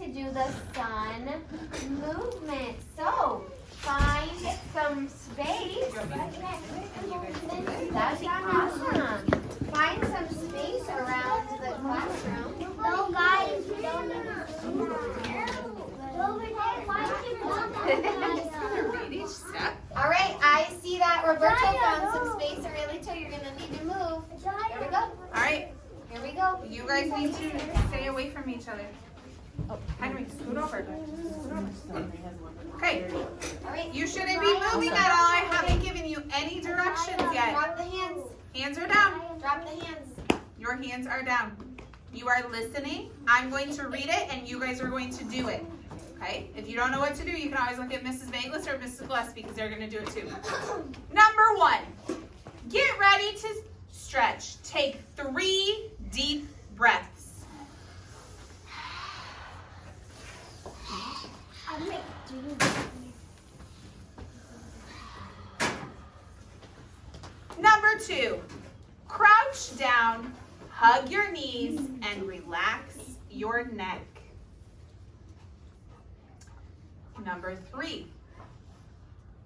do the sun movement. So find some space. That'd be awesome. Find some space around the classroom. No, guys. Read each step. All right, I see that Roberto found some space. Aurelito, you're gonna need to move. There we go. All right. Here we go. You guys need to stay away from each other. Henry, scoot over. Okay. All right. You shouldn't be moving at all. I haven't given you any directions yet. Drop the hands. Hands are down. Drop the hands. Your hands are down. You are listening. I'm going to read it, and you guys are going to do it. Okay? If you don't know what to do, you can always look at Mrs. Vegas or Mrs. Gillespie because they're going to do it too. Number 1. Get ready to stretch. Take 3 deep breaths. Number 2. Crouch down, hug your knees, and relax your neck. Number 3.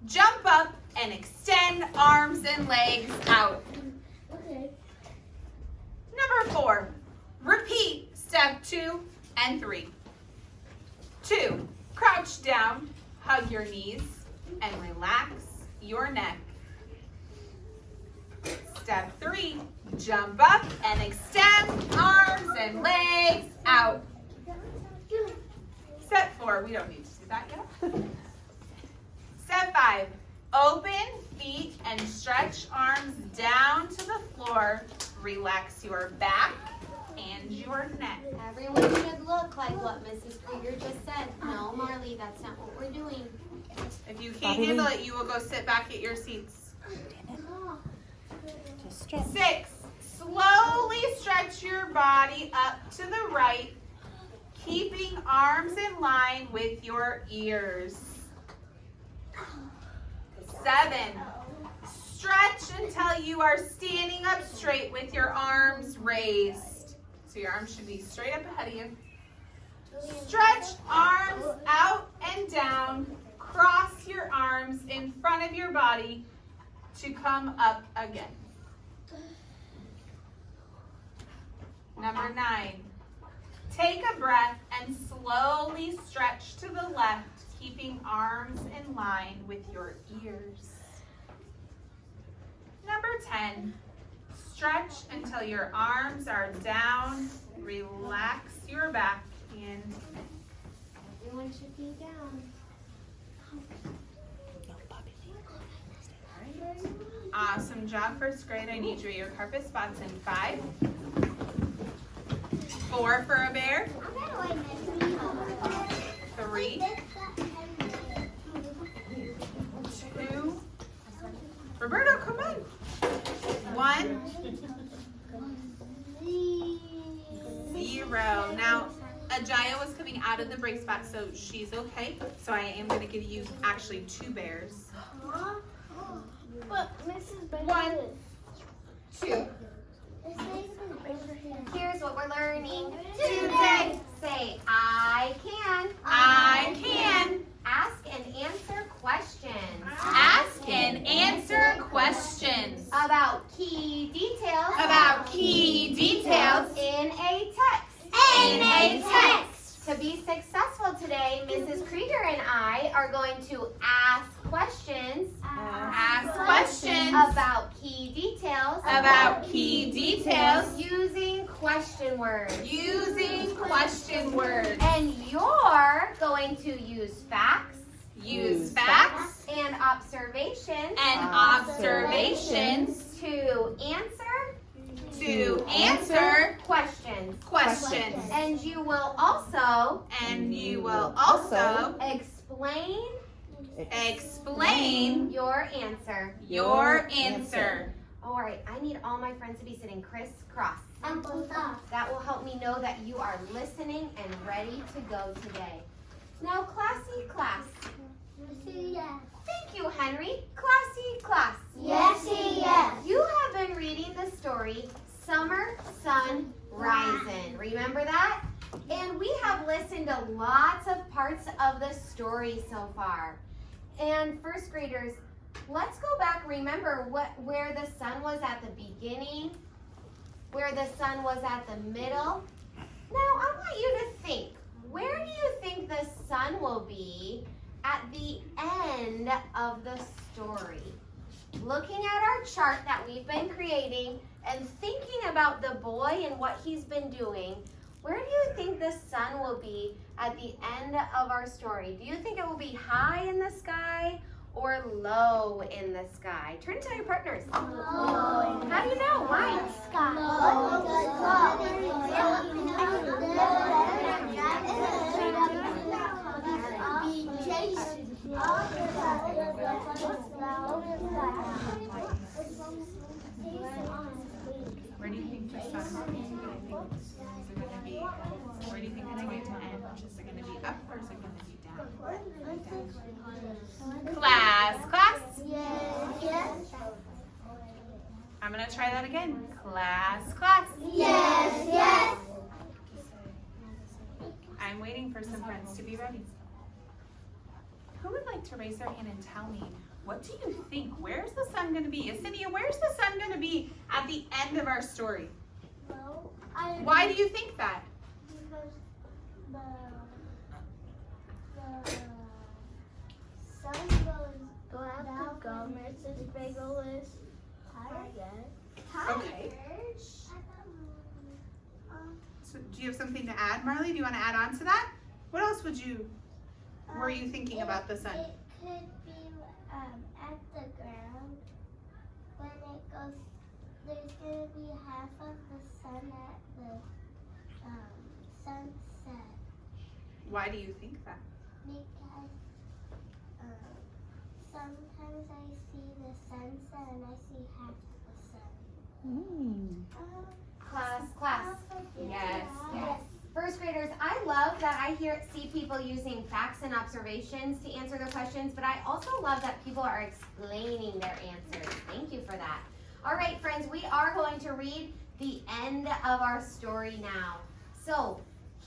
Jump up and extend arms and legs out. Okay. Number 4. Repeat step 2 and 3. 2. Crouch down, hug your knees, and relax your neck. Step 3. Jump up and extend arms and legs out. Step 4. We don't need to do that yet. Step 5. Open feet and stretch arms down to the floor. Relax your back and your neck. Everyone should look like what Mrs. Krieger just said. No, Marley, that's not what we're doing. If you can't handle it, you will go sit back at your seats. 6. Slowly stretch your body up to the right, keeping arms in line with your ears. 7. Stretch until you are standing up straight with your arms raised. So your arms should be straight up ahead of you. Stretch arms out and down. Cross your arms in front of your body to come up again. Number 9. Take a breath and slowly stretch to the left, keeping arms in line with your ears. Number 10. Stretch until your arms are down. Relax your back and neck. Everyone should be down. Awesome job, first grade. I need you at your carpet spots in 5. 4 for a bear. 3. 2. Roberto, come on. 1. 0. Now, Ajaya was coming out of the break spot, so she's okay. So I am going to give you actually 2 bears. But Mrs. 1, 2. Here's what we're learning today. Say, I can. I can. Ask and answer questions. Ask and answer questions About key details. about key details In a text. in a text. To be successful today, Mrs. Krieger and I are going to ask questions. Ask questions About key details. about key details Using question words. using question words. And you're going to use facts Use facts and observations and observations to answer to answer questions. questions. And you will also And you will also explain your answer. your answer. All right, I need all my friends to be sitting crisscross. That will help me know that you are listening and ready to go today. Now, classy class. Thank you, Henry. Classy class. Yes, yes. You have been reading the story Summer Sun Rising. Remember that? And we have listened to lots of parts of the story so far. And first graders, let's go back. Remember where the sun was at the beginning, where the sun was at the middle. Now I want you to think, where do you think the sun will be at the end of the story? Looking at our chart that we've been creating and thinking about the boy and what he's been doing, where do you think the sun will be at the end of our story? Do you think it will be high in the sky or low in the sky? Turn to your partners. Low. How do you know? Why? Where do you think the sun is going to be? Where do you think it's going to end? Is it going to be up or is it going to be down? Class. Yes. I'm going to try that again. Class. Yes. I'm waiting for some friends to be ready. Who would like to raise their hand and tell me, what do you think? Where's the sun going to be? Yesenia, where's the sun going to be at the end of our story? Well, Why do you think that? because the sun goes down versus bagel is higher. Okay. So do you have something to add, Marley? Do you want to add on to that? What else were you thinking about the sun? It could be at the ground. When it goes, there's going to be half of the sun at the sunset. Why do you think that? Because sometimes I see the sunset and I see half of the sun. Class. Yes. First graders, I love that I see people using facts and observations to answer their questions, but I also love that people are explaining their answers. Thank you for that. All right, friends, we are going to read the end of our story now. So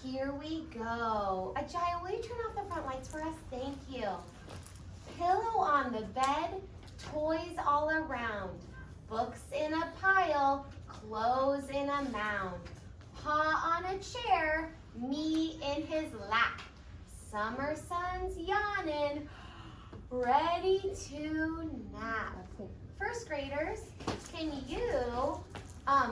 here we go. Ajaya, will you turn off the front lights for us? Thank you. Pillow on the bed, toys all around, books in a pile, clothes in a mound. Paw on a chair, me in his lap. Summer sun's yawning, ready to nap. First graders, can you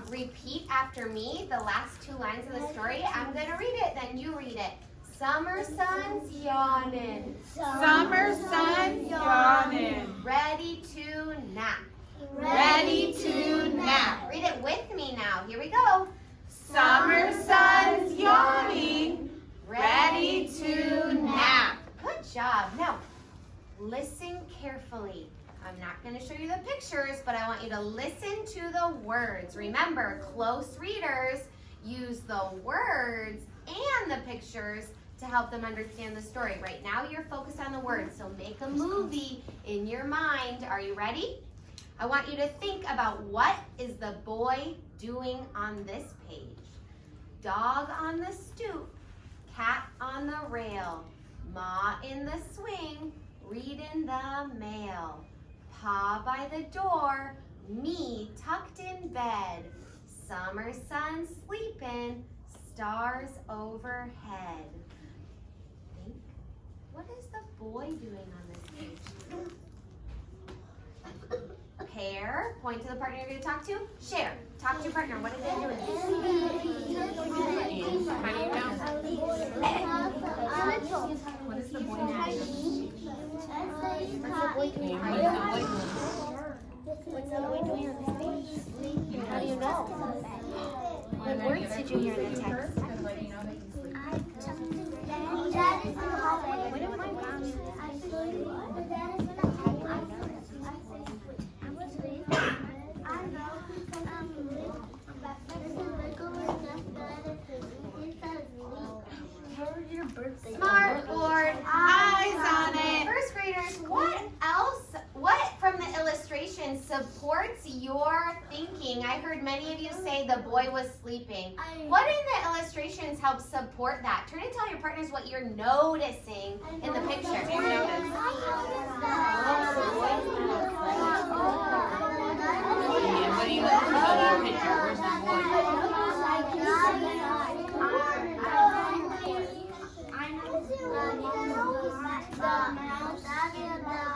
repeat after me the last two lines of the story? I'm going to read it, then you read it. Summer sun's yawning. Summer sun's yawning. Ready to nap. Ready to nap. Read it with me now. Here we go. Summer sun's yawning. Ready to nap. Good job. Now, listen carefully. I'm not going to show you the pictures, but I want you to listen to the words. Remember, close readers use the words and the pictures to help them understand the story. Right now, you're focused on the words, so make a movie in your mind. Are you ready? I want you to think about what is the boy doing on this page. Dog on the stoop, cat on the rail, ma in the swing, reading the mail. Pa by the door, me tucked in bed. Summer sun sleeping, stars overhead. Think, what is the boy doing on this page? Pair, point to the partner you're going to talk to. Share, talk to your partner. What are they doing? How do you know? What is the boy doing? How do you know? What words did you hear in the text? Smart board, eyes on it. First graders, what else? What from the illustration illustration supports your thinking. I heard many of you say the boy was sleeping. What in the illustrations helps support that? Turn and tell your partners what you're noticing in the picture. What do you notice? And what do you notice about your picture? Where's the boy?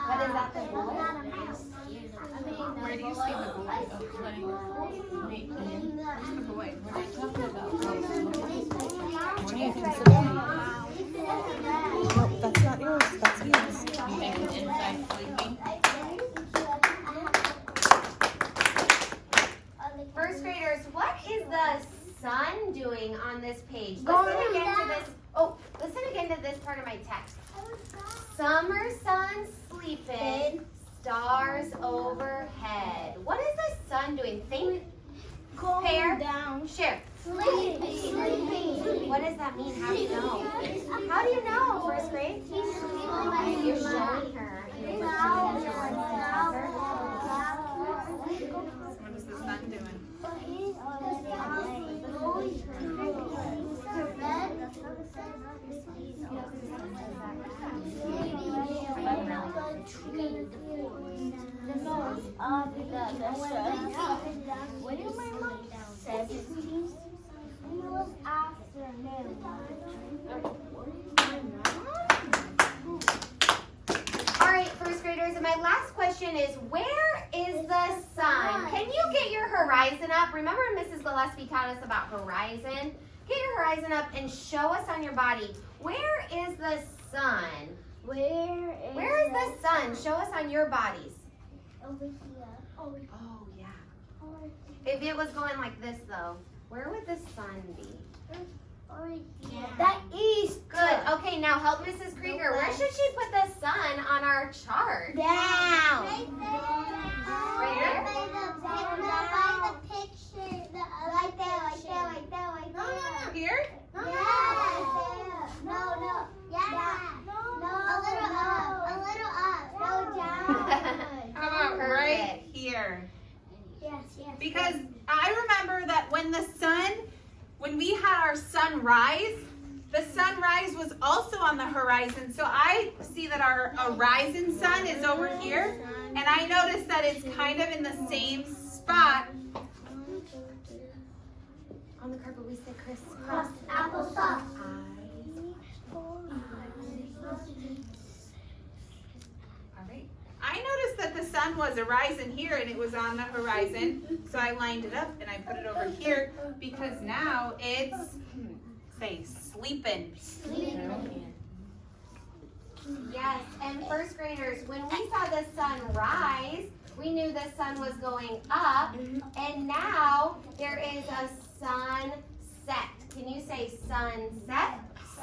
What is that, the boy? Where do you see the boy? Where's the boy? What are you talking about? What do you consider? No, that's not yours. That's his. You think it's inside sleeping? First graders, what is the sun doing on this page? Listen again to this part of my text. Summer sun sleeping, stars overhead. What is the sun doing? Think, pair, share. Sleeping. What does that mean? How do you know? How do you know, first grade? You're showing her. What is the sun doing? What did my mom say? It was afternoon. All right, first graders, and my last question is, where is the sun? Can you get your horizon up? Remember Mrs. Gillespie taught us about horizon? Get your horizon up and show us on your body. Where is the sun? Where Where is the sun? Show us on your bodies. Over here. Oh, yeah. If it was going like this, though, where would the sun be? Over here. That east. Good. Okay, now help Mrs. Krieger. Where should she put the sun on our chart? Down. Right here? By the picture. Like that. Here? No. Yeah. No. A little up. No, down. How about right here? Yes. Because I remember that when we had our sunrise, the sunrise was also on the horizon. So I see that our horizon sun is over here. And I noticed that it's kind of in the same spot. On the carpet, we say crisscross. Applesauce. All right. I noticed that the sun was rising here and it was on the horizon. So I lined it up and I put it over here because now it's, say, sleeping. Yes, and first graders, when we saw the sun rise, we knew the sun was going up, and now there is a sunset. Can you say sunset?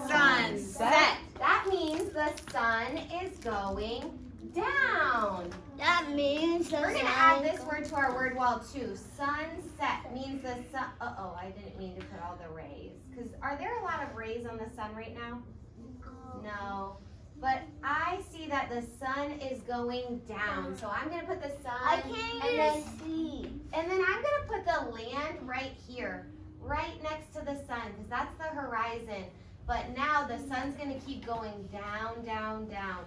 Sunset. That means the sun is going down. That means We're going to add this word to our word wall too. Sunset means the sun. Uh-oh, I didn't mean to put all the rays. Because are there a lot of rays on the sun right now? No. But I see that the sun is going down. So I'm going to put the sun. I can't even see. And then I'm going to put the land right here. Right next to the sun. Because that's the horizon. But now the sun's going to keep going down, down, down.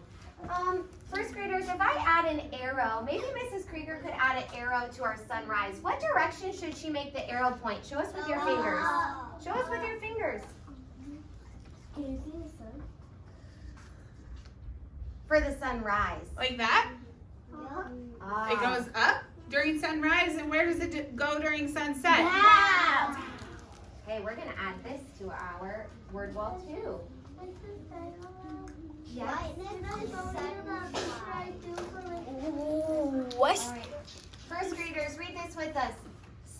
First graders, if I add an arrow, maybe Mrs. Krieger could add an arrow to our sunrise. What direction should she make the arrow point? Show us with your fingers. Show us with your fingers. Can you see the sun? For the sunrise. Like that? Ah. It goes up during sunrise, and where does it go during sunset? Down. Okay, we're going to add this to our word wall too. Yes. What? All right. First graders, read this with us.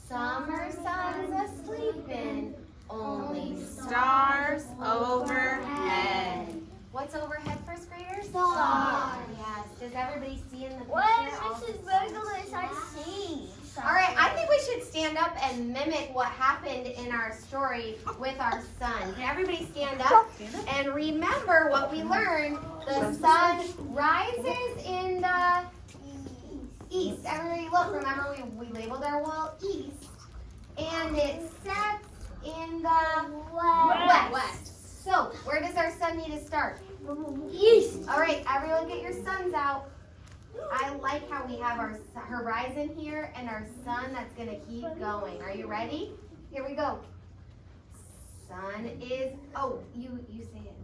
Summer sun's a-sleepin', only Stars overhead. What's overhead, first graders? Stars. Yes. Does everybody see in the picture? What is all the Mrs. stars? Burglar's I see? All right, I think we should stand up and mimic what happened in our story with our sun. Can everybody stand up? And remember what we learned. The sun rises in the East. Everybody look, remember we labeled our wall east. And it sets in the west. So, where does our sun need to start? East. All right, everyone get your suns out. I like how we have our horizon here and our sun that's going to keep going. Are you ready? Here we go. Sun is, oh, you say it.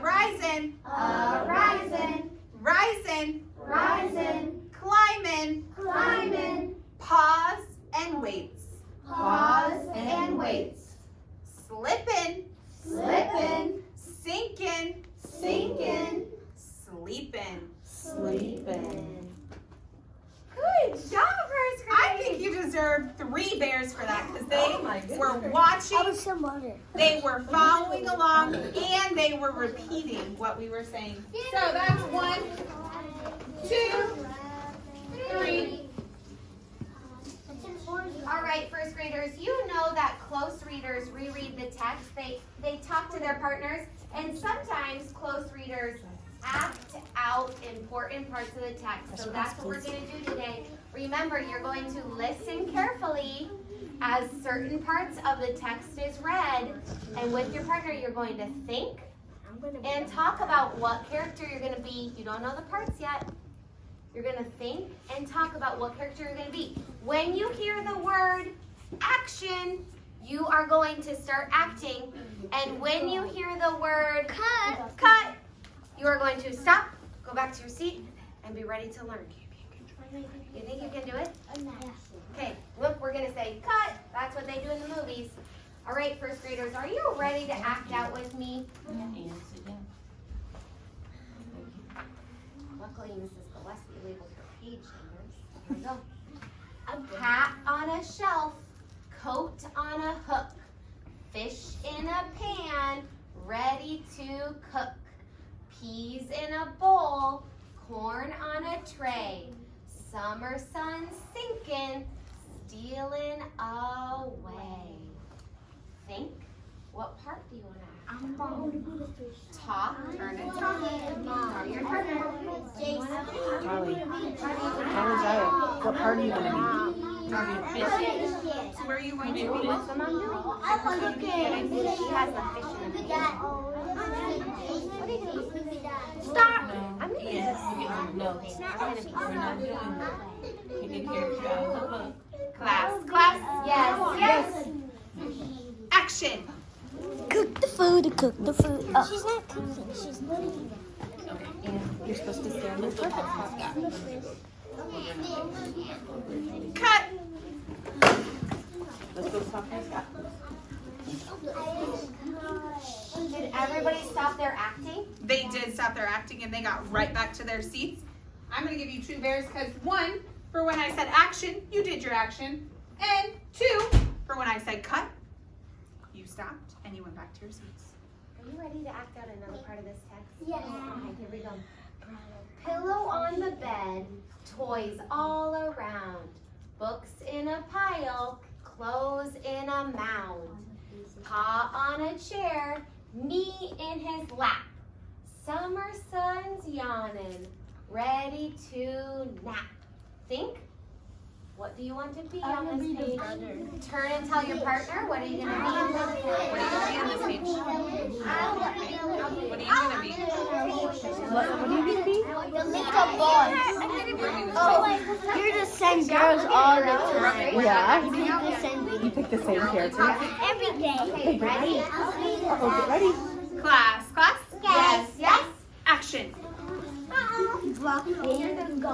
Rising. Rising. Rising. Rising. Climbing. Climbing. Pause and waits. Pause and waits. Slipping. Slipping. Sinking. Sinking. Sleeping. Sleeping. Good job, first grade. I think you deserve 3 bears for that because they were I watching, was some water. they were following along, and they were repeating what we were saying. So that's 1, 2, 3. All right, first graders, you know that close readers reread the text. They talk to their partners, and sometimes close readers act out important parts of the text. So that's what we're going to do today. Remember, you're going to listen carefully as certain parts of the text is read, and with your partner, you're going to think and talk about what character you're going to be. You don't know the parts yet. You're going to think and talk about what character you're going to be. When you hear the word action, you are going to start acting. And when you hear the word cut, you are going to stop, go back to your seat, and be ready to learn. You think you can do it? Okay, look, we're going to say cut. That's what they do in the movies. All right, first graders, are you ready to act out with me? And sit down. Luckily, Mrs. Gillespie labeled her page numbers. Here we go. A hat on a shelf, coat on a hook, fish in a pan, ready to cook. Peas in a bowl, corn on a tray. Summer sun sinking, stealing away. Think, what part do you want to act? Talk, turn and talk. Your partner. Holly. Holly Zaya. What part are you going to So where are you going to be? What's the mom doing? She has the fish in the pan. What are you going to be? Stop! I'm going to Yes. be No. I'm going to be We're not doing that. Take a character out of the book. Class. Yes. Action. Cook the food, cook the food. Oh. She's not cooking, she's eating. be? You're supposed to stand in front. Cut. Let's go stop and stop. Did everybody stop their acting? They did stop their acting and they got right back to their seats. I'm going to give you 2 bears because 1, for when I said action, you did your action. And 2, for when I said cut, you stopped and you went back to your seats. Are you ready to act out another part of this text? Yeah. Okay, here we go. Pillow on the bed, toys all around, books in a pile, clothes in a mound. Pa on a chair, me in his lap. Summer sun's yawning, ready to nap. Think, what do you want to be on this page? Turn and tell your partner, what are you going to be? What are you going to be on this page? What are you going to be? What do you need to be? The little boys. Oh, you're the same girls all the time. Yeah. You do the same thing. You pick the same character. Every day. Okay, ready? Uh-oh, get ready. Class. Yes, yes. Action. Broccoli. Get up, read the book.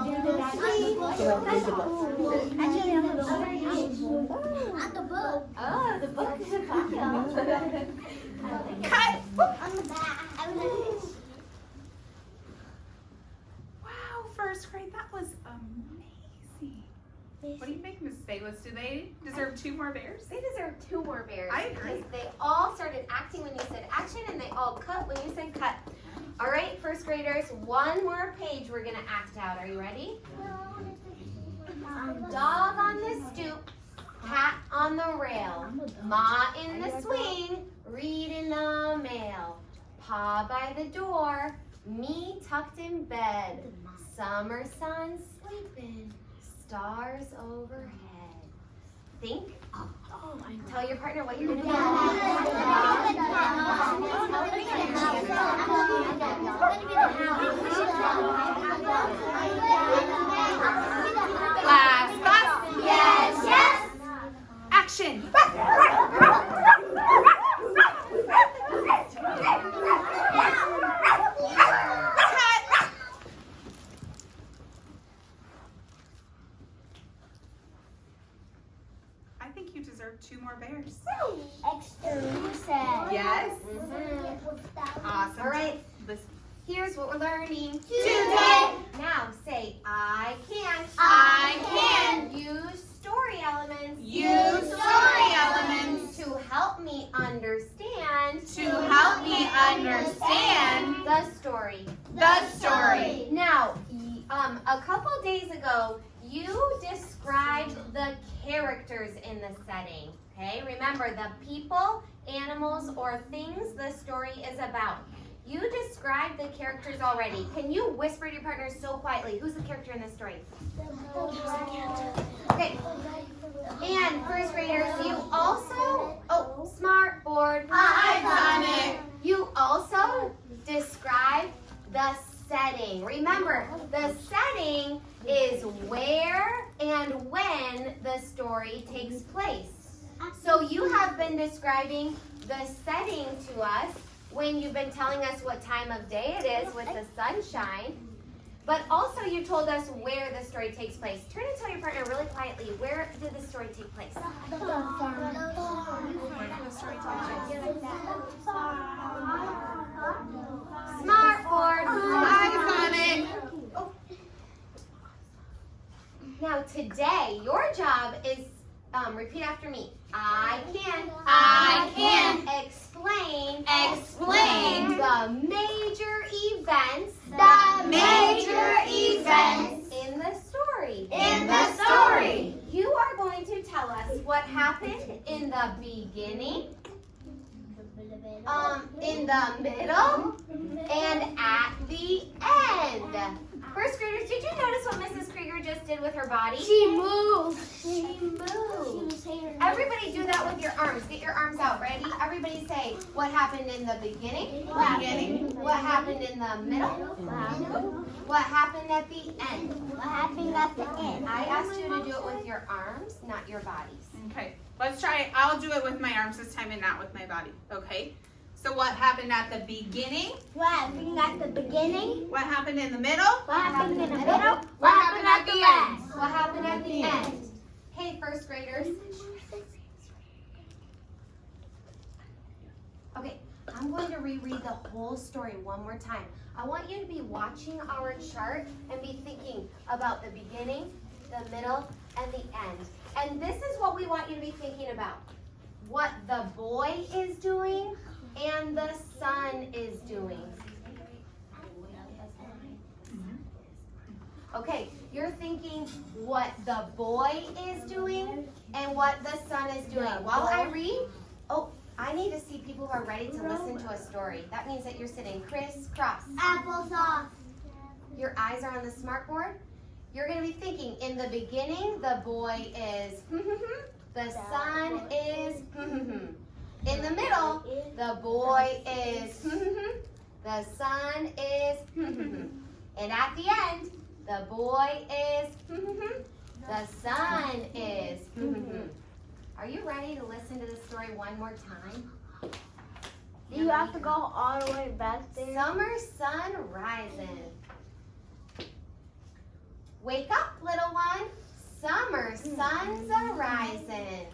On the book. Oh, the book is a pile. Cut. On the back. Wow, first grade, that was amazing. What do you think, Miss Bayless? Do they deserve 2 more bears? They deserve 2 more bears. I agree. Because they all started acting when you said action and they all cut when you said cut. All right, first graders, 1 more page we're going to act out. Are you ready? Dog on the stoop, cat on the rail, ma in the swing, reading the mail, pa by the door, Me tucked in bed, summer sun sleeping, stars overhead. Think. Tell your partner what you're gonna do. Last thought. Yes, yes. Action. Cut. I think you deserve 2 more bears. Extra reset. Yes. Mm-hmm. Awesome. All right. Listen. Here's what we're learning Today. Now say, I can't. I can Use story elements. use story elements To help me understand. to help me understand The story. the story. Now, a couple days ago, you described the characters in the setting. Okay, remember the people, animals, or things the story is about. You described the characters already. Can you whisper to your partner so quietly? Who's the character in this story? Okay. And first graders, you also, smart board. I've done it. You also describe the setting. Remember, the setting is where and when the story takes place. So you have been describing the setting to us when you've been telling us what time of day it is with the sunshine. But also you told us where the story takes place. Turn and tell your partner really quietly, where did the story take place? Smart board. I've done it. Now today, your job is, repeat after me. I can explain the major events in the story. You are going to tell us what happened in the beginning, in the middle, and at the end. First graders, did you notice what Mrs. Krieger just did with her body? She moved. She moved. Everybody do that with your arms. Get your arms out. Ready? Everybody say, what happened in the beginning? What happened in the middle? What happened at the end? I asked you to do it with your arms, not your bodies. Okay, let's try it. I'll do it with my arms this time and not with my body. Okay? So what happened at the beginning? What happened at the beginning? What happened in the middle? What happened in the middle? What happened at the end? What happened at the end? Hey, first graders. Okay, I'm going to reread the whole story one more time. I want you to be watching our chart and be thinking about the beginning, the middle, and the end. And this is what we want you to be thinking about. What the boy is doing and the sun is doing. Okay, you're thinking what the boy is doing and what the sun is doing. While I read, I need to see people who are ready to listen to a story. That means that you're sitting crisscross. Applesauce. Your eyes are on the smart board. You're going to be thinking, in the beginning, the boy is, the sun is, in the middle, the boy is, the sun is, and at the end, the boy is, the sun is. Are you ready to listen to the story one more time? Do you have to go all the way back there? Summer sun rising. Wake up, little one. Summer sun's a rising.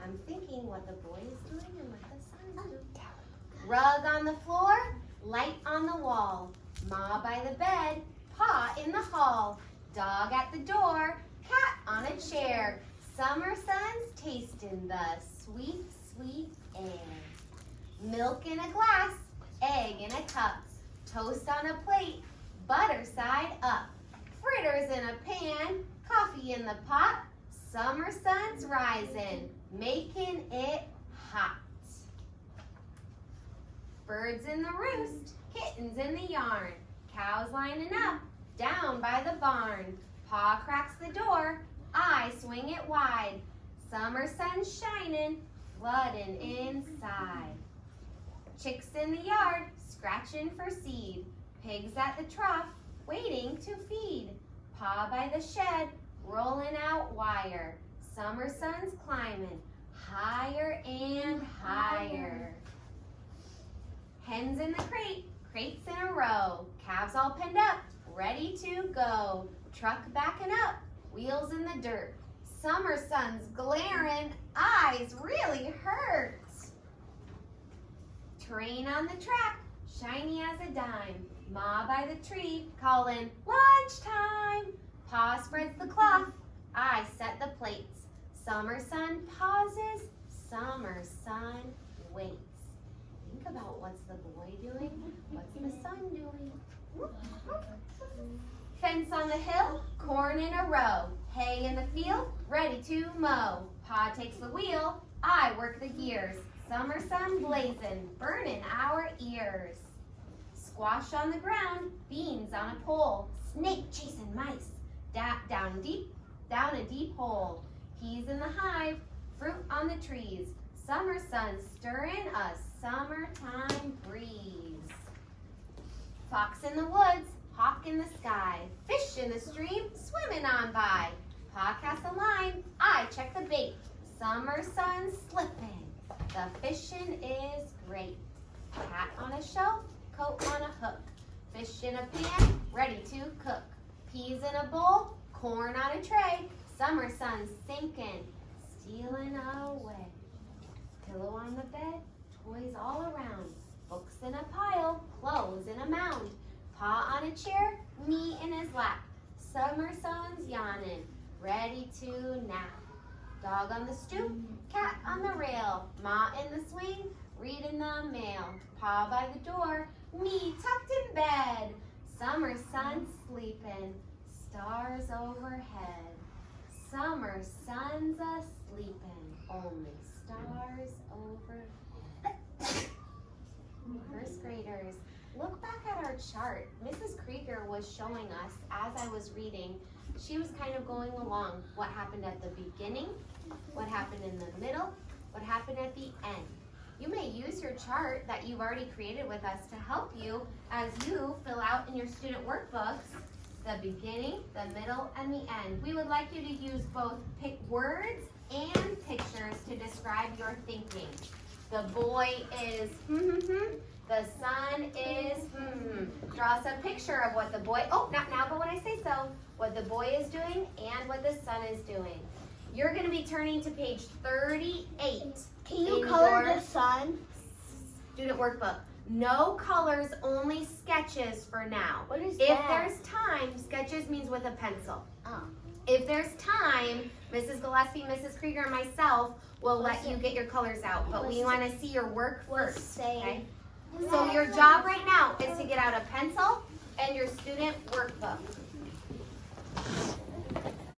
I'm thinking what the boy is doing and what the sun's doing. Rug on the floor, light on the wall. Ma by the bed, Pa in the hall. Dog at the door, cat on a chair. Summer sun's tasting the sweet, sweet air. Milk in a glass, egg in a cup. Toast on a plate, butter side up. Fritters in a pan, coffee in the pot. Summer sun's rising, making it hot. Birds in the roost, kittens in the yarn, cows lining up, down by the barn. Pa cracks the door, I swing it wide. Summer sun shining, flooding inside. Chicks in the yard, scratching for seed. Pigs at the trough, waiting to feed. Pa by the shed, rolling out wire. Summer sun's climbing, higher and higher. Hens in the crate, crates in a row. Calves all penned up, ready to go. Truck backing up, wheels in the dirt. Summer sun's glaring, eyes really hurt. Train on the track, shiny as a dime. Ma by the tree, calling lunchtime. Pa spreads the cloth, I set the plates. Summer sun pauses, summer sun waits. Think about what's the boy doing, what's the sun doing. Fence on the hill, corn in a row. Hay in the field, ready to mow. Pa takes the wheel, I work the gears. Summer sun blazing, burning our ears. Squash on the ground, beans on a pole. Snake chasing mice, down a deep hole. Peas in the hive, fruit on the trees. Summer sun stirring a summertime breeze. Fox in the woods, hawk in the sky. Fish in the stream, swimming on by. Pa casts a line, I check the bait. Summer sun slipping, the fishing is great. Cat on a shelf, coat on a hook. Fish in a pan, ready to cook. Peas in a bowl, corn on a tray. Summer sun sinking, stealing away. Pillow on the bed, toys all around. Books in a pile, clothes in a mound. Pa on a chair, me in his lap. Summer sun's yawning, ready to nap. Dog on the stoop, cat on the rail. Ma in the swing, reading the mail. Pa by the door, me tucked in bed. Summer sun sleeping, stars overhead. Summer sun's a-sleeping, only stars overhead. First graders, look back at our chart. Mrs. Krieger was showing us, as I was reading, she was kind of going along what happened at the beginning, what happened in the middle, what happened at the end. You may use your chart that you've already created with us to help you as you fill out in your student workbooks the beginning, the middle, and the end. We would like you to use both words and pictures to describe your thinking. The boy is the sun is Draw us a picture of what the boy, not now, but when I say so, what the boy is doing and what the sun is doing. You're going to be turning to page 38. Can you color the sun? Student workbook. No colors, only sketches for now. What is If that? there's time, sketches means with a pencil. Oh. If there's time, Mrs. Gillespie, Mrs. Krieger, and myself will let you get your colors out. But we want to see your work first. Okay? So your job right now is to get out a pencil and your student workbook.